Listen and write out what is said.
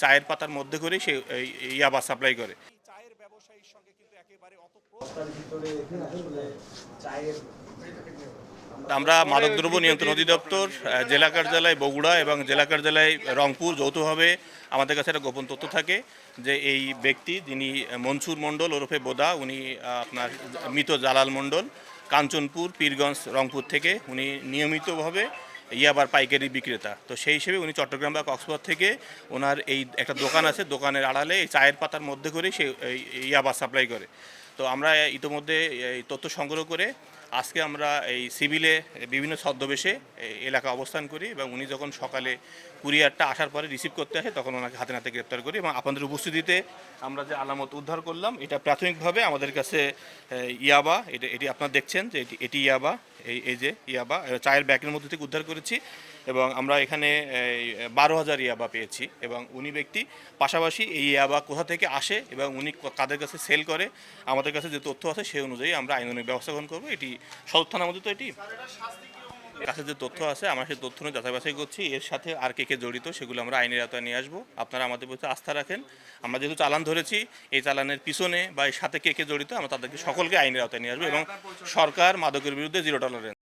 চায়ের পাতার মধ্যে করে সে ইয়াবা সাপ্লাই করে। চায়ের ব্যবসায়ীর সঙ্গে কিন্তু একেবারে অতপ্রত ভিতরে আসলে চায়ের আমরা মাদকদ্রব্য নিয়ন্ত্রণ অধিদপ্তর জেলা কার্যালয় বগুড়া এবং জেলা কার্যালয় রংপুর যৌথভাবে আমাদের কাছে একটা গোপন তথ্য থাকে যে এই ব্যক্তি যিনি মনসুর মণ্ডল ওরফে বোদা, উনি আপনার মৃত জালাল মণ্ডল, কাঞ্চনপুর, পীরগঞ্জ, রংপুর থেকে উনি নিয়মিতভাবে ইয়াবার পাইকারি বিক্রেতা। তো সেই হিসেবে উনি চট্টগ্রাম বা কক্সবাজার থেকে ওনার এই একটা দোকান আছে, দোকানের আড়ালে এই চায়ের পাতার মধ্যে করে সে ইয়াবা সাপ্লাই করে। তো আমরা ইতোমধ্যে এই তথ্য সংগ্রহ করে আজকে আমরা এই সিভিলে বিভিন্ন ছদ্মবেশে এলাকা অবস্থান করি এবং উনি যখন সকালে কুরিয়ারটা আসার পরে রিসিভ করতে আসে তখন ওনাকে হাতে নাতে গ্রেপ্তার করি এবং আপনাদের উপস্থিতিতে আমরা যে আলামত উদ্ধার করলাম এটা প্রাথমিকভাবে আমাদের কাছে ইয়াবা, এটি আপনারা দেখছেন যে এটি ইয়াবা, এই যে ইয়াবা চায়ের ব্যাগের মধ্যে থেকে উদ্ধার করেছি এবং আমরা এখানে 12,000 ইয়াবা পেয়েছি এবং উনি ব্যক্তি পাশাপাশি এই ইয়াবা কোথা থেকে আসে এবং উনি কাদের কাছে সেল করে আমাদের কাছে যে তথ্য আছে সেই অনুযায়ী আমরা আইনানুগ ব্যবস্থা গ্রহণ করবো। এটি সদর থানার মধ্যে তো এটি কাছে যে তথ্য আছে আমরা সেই তথ্য নিয়ে যাচাই বাছাই করছি, এর সাথে আর কে জড়িত সেগুলো আমরা আইনের আওতায় নিয়ে আসবো। আপনারা আমাদের প্রতি আস্থা রাখেন। আমরা যেহেতু চালান ধরেছি, এই চালানের পিছনে বা এর সাথে কে জড়িত আমরা তাদেরকে সকলকে আইনের আওতায় নিয়ে আসবো এবং সরকার মাদকের বিরুদ্ধে 0 টলারেন্স।